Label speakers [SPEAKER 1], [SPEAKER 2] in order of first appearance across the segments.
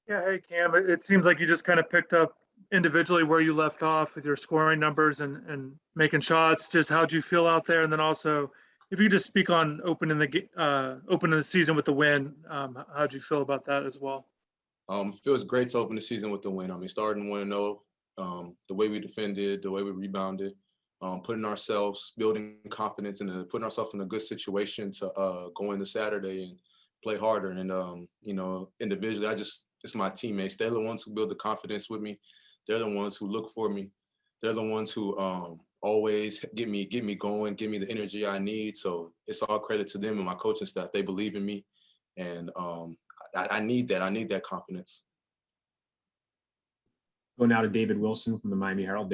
[SPEAKER 1] Yeah, hey Cam, it seems like you just kind of picked up individually where you left off with your scoring numbers and making shots. Just how'd you feel out there? And then also, if you just speak on opening the season with the win, how'd you feel about that as well?
[SPEAKER 2] Feels great to open the season with the win. I mean, starting 1-0, the way we defended, the way we rebounded, putting ourselves, building confidence, and putting ourselves in a good situation to go into Saturday and play harder. And individually, it's my teammates. They're the ones who build the confidence with me. They're the ones who look for me. They're the ones who always get me going, give me the energy I need. So it's all credit to them and my coaching staff. They believe in me, and I need that. I need that confidence.
[SPEAKER 3] Go now to David Wilson from the Miami Herald.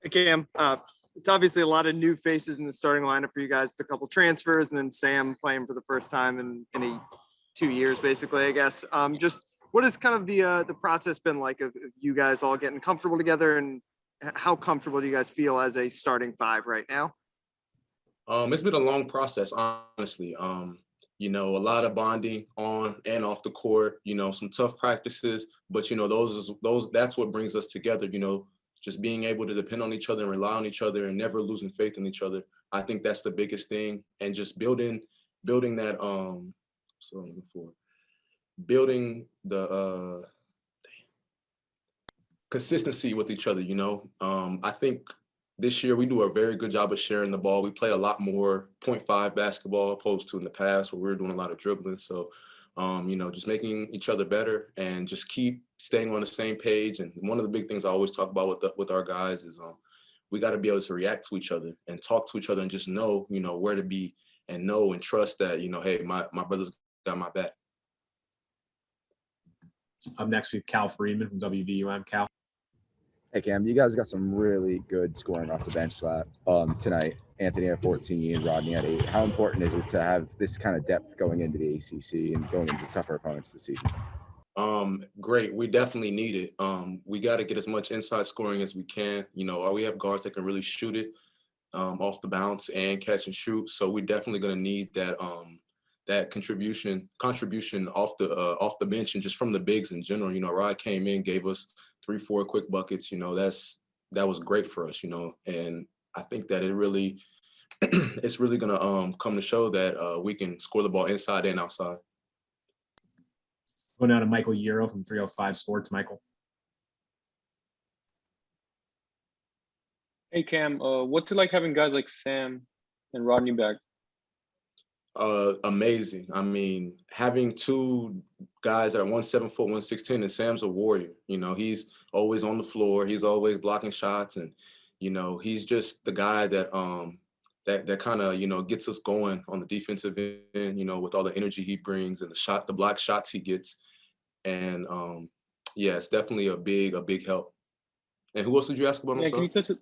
[SPEAKER 4] Hey, Cam. It's obviously a lot of new faces in the starting lineup for you guys. A couple transfers, and then Sam playing for the first time in 2 years, basically, I guess. Just what has kind of the process been like of you guys all getting comfortable together, and how comfortable do you guys feel as a starting five right now?
[SPEAKER 2] It's been a long process, honestly. A lot of bonding on and off the court, some tough practices, but that's what brings us together, just being able to depend on each other and rely on each other and never losing faith in each other. I think that's the biggest thing. And just building that so I'm looking for building the consistency with each other, I think this year we do a very good job of sharing the ball. We play a lot more 0.5 basketball opposed to in the past where we were doing a lot of dribbling. So, just making each other better and just keep staying on the same page. And one of the big things I always talk about with our guys is we got to be able to react to each other and talk to each other and just know, where to be and know and trust that, hey, my brother's got my back.
[SPEAKER 3] Up next, we have Cal Friedman from WVUM. Cal.
[SPEAKER 5] Hey, Cam, you guys got some really good scoring off the bench tonight. Anthony at 14, Rodney at 8. How important is it to have this kind of depth going into the ACC and going into tougher opponents this season?
[SPEAKER 2] Great. We definitely need it. We got to get as much inside scoring as we can. We have guards that can really shoot it off the bounce and catch and shoot. So we're definitely going to need that contribution off the bench and just from the bigs in general. Rod came in, gave us 3-4 quick buckets. That was great for us. And I think that it's really gonna come to show that we can score the ball inside and outside.
[SPEAKER 3] Go now to Michael Euro from 305 Sports. Michael.
[SPEAKER 6] Hey Cam, what's it like having guys like Sam and Rodney back?
[SPEAKER 2] Amazing. I mean, having two guys that are 1 foot, 116, and Sam's a warrior. He's always on the floor. He's always blocking shots, and he's just the guy that that kind of gets us going on the defensive end. With all the energy he brings and the block shots he gets, and it's definitely a big help. And who else did you ask about?
[SPEAKER 6] Yeah, can you touch it?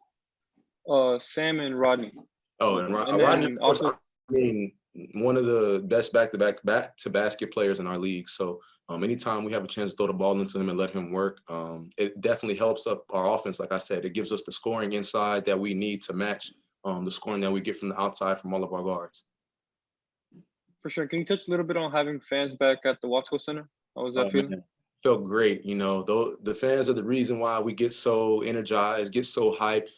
[SPEAKER 6] Sam and Rodney.
[SPEAKER 2] Oh, and Rodney. Also, I mean, one of the best back-to-basket players in our league. So anytime we have a chance to throw the ball into him and let him work, it definitely helps up our offense. Like I said, it gives us the scoring inside that we need to match the scoring that we get from the outside from all of our guards.
[SPEAKER 6] For sure. Can you touch a little bit on having fans back at the Watsco Center? How was that feeling?
[SPEAKER 2] Man. Felt great. The fans are the reason why we get so energized, get so hyped.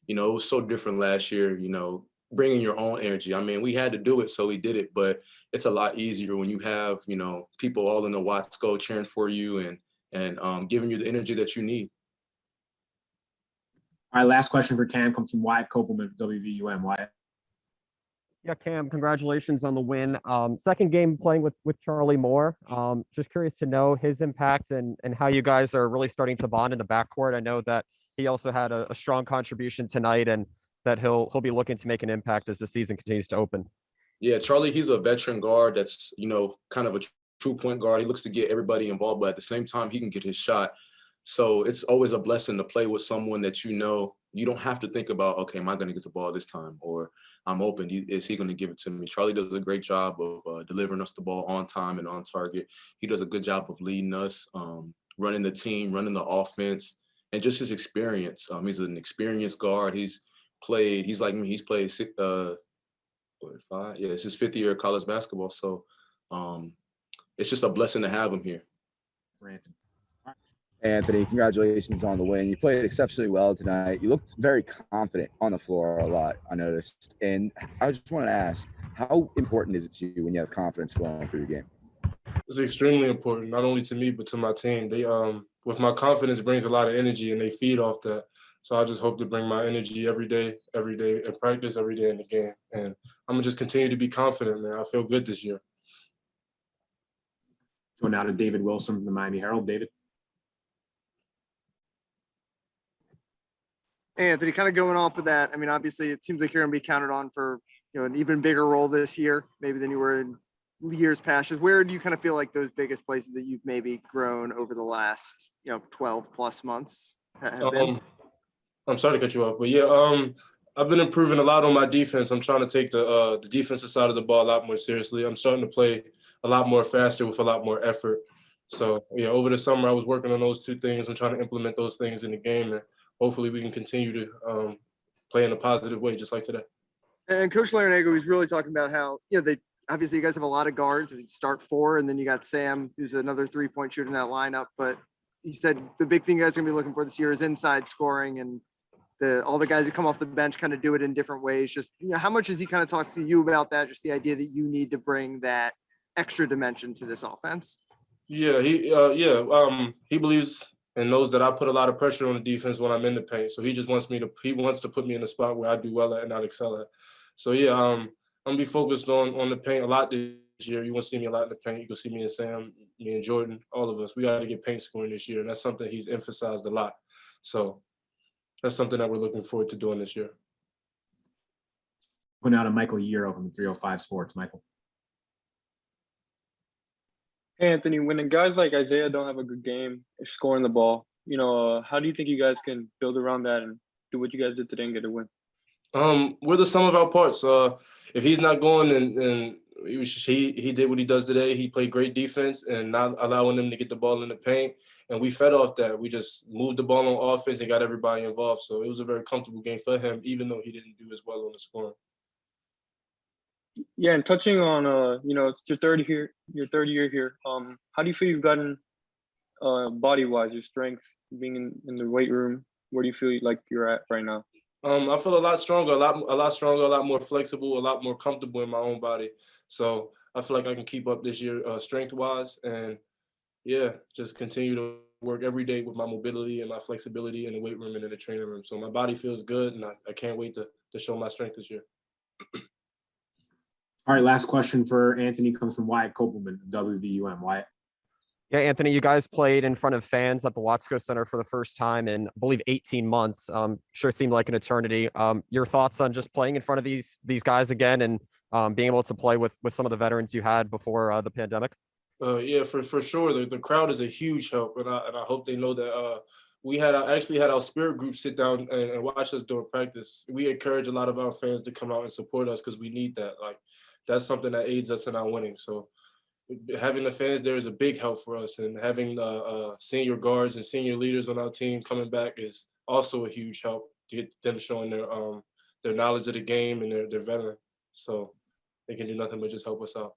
[SPEAKER 2] It was so different last year, bringing your own energy. I mean, we had to do it, so we did it, but it's a lot easier when you have, people all in the Watsco cheering for you and giving you the energy that you need.
[SPEAKER 3] All right, last question for Cam comes from Wyatt Kopelman from WVUM. Wyatt.
[SPEAKER 7] Yeah, Cam, congratulations on the win. Second game playing with Charlie Moore. Just curious to know his impact and how you guys are really starting to bond in the backcourt. I know that he also had a strong contribution tonight and that he'll be looking to make an impact as the season continues to open.
[SPEAKER 2] Yeah, Charlie, he's a veteran guard that's, kind of a true point guard. He looks to get everybody involved, but at the same time, he can get his shot. So it's always a blessing to play with someone that you don't have to think about, okay, am I going to get the ball this time? Or I'm open. Is he going to give it to me? Charlie does a great job of delivering us the ball on time and on target. He does a good job of leading us, running the team, running the offense, and just his experience. He's an experienced guard. He's like me. He's played 5. Yeah, it's his 5th year of college basketball. So it's just a blessing to have him here.
[SPEAKER 3] For Anthony.
[SPEAKER 5] Anthony, congratulations on the win. You played exceptionally well tonight. You looked very confident on the floor a lot, I noticed. And I just want to ask, how important is it to you when you have confidence flowing through your game?
[SPEAKER 8] It's extremely important, not only to me, but to my team. They, with my confidence brings a lot of energy and they feed off that. So I just hope to bring my energy every day in practice, every day in the game. And I'm gonna just continue to be confident, man. I feel good this year.
[SPEAKER 3] Going now to David Wilson from the Miami Herald. David.
[SPEAKER 4] Hey, Anthony, kind of going off of that. I mean, obviously, it seems like you're going to be counted on for an even bigger role this year, maybe than you were in years past. Just where do you kind of feel like those biggest places that you've maybe grown over the last 12 plus months have been?
[SPEAKER 8] I'm sorry to cut you off, but yeah, I've been improving a lot on my defense. I'm trying to take the defensive side of the ball a lot more seriously. I'm starting to play a lot more faster with a lot more effort. So yeah, over the summer I was working on those two things. I'm trying to implement those things in the game, and hopefully we can continue to play in a positive way, just like today. And
[SPEAKER 4] Coach Larinaga was really talking about how they obviously you guys have a lot of guards. You start 4, and then you got Sam, who's another 3-point shooter in that lineup. But he said the big thing you guys are gonna be looking for this year is inside scoring, and all the guys that come off the bench kind of do it in different ways. Just how much has he kind of talked to you about that? Just the idea that you need to bring that extra dimension to this offense.
[SPEAKER 8] Yeah, he believes and knows that I put a lot of pressure on the defense when I'm in the paint. So he just wants to put me in a spot where I do well at and I excel at. So yeah, I'm gonna be focused on the paint a lot this year. You won't see me a lot in the paint. You can see me and Sam, me and Jordan, all of us. We got to get paint scoring this year, and that's something he's emphasized a lot. So that's something that we're looking forward to doing this year.
[SPEAKER 3] Going out to Michael Euro from 305 Sports. Michael.
[SPEAKER 6] Hey, Anthony, when guys like Isaiah don't have a good game scoring the ball, how do you think you guys can build around that and do what you guys did today and get a win?
[SPEAKER 8] We're the sum of our parts. If he's not going and he did what he does today, he played great defense and not allowing them to get the ball in the paint. And we fed off that. We just moved the ball on offense and got everybody involved. So it was a very comfortable game for him, even though he didn't do as well on the scoring.
[SPEAKER 6] Yeah, and touching on it's your third year here. How do you feel you've gotten body-wise, your strength, being in the weight room? Where do you feel like you're at right now?
[SPEAKER 8] I feel a lot stronger, a lot more flexible, a lot more comfortable in my own body. So I feel like I can keep up this year strength-wise, and yeah, just continue to work every day with my mobility and my flexibility in the weight room and in the training room. So my body feels good, and I can't wait to show my strength this year.
[SPEAKER 3] All right, last question for Anthony comes from Wyatt Kopelman, WVUM. Wyatt.
[SPEAKER 7] Yeah, Anthony, you guys played in front of fans at the Watsco Center for the first time in, I believe, 18 months. Sure seemed like an eternity. Your thoughts on just playing in front of these guys again and being able to play with some of the veterans you had before the pandemic?
[SPEAKER 8] Yeah, for sure. The crowd is a huge help, and I hope they know that. We actually had our spirit group sit down and watch us during practice. We encourage a lot of our fans to come out and support us because we need that. Like, that's something that aids us in our winning. So having the fans there is a big help for us, and having senior guards and senior leaders on our team coming back is also a huge help to get them showing their knowledge of the game and their veteran. So they can do nothing but just help us out.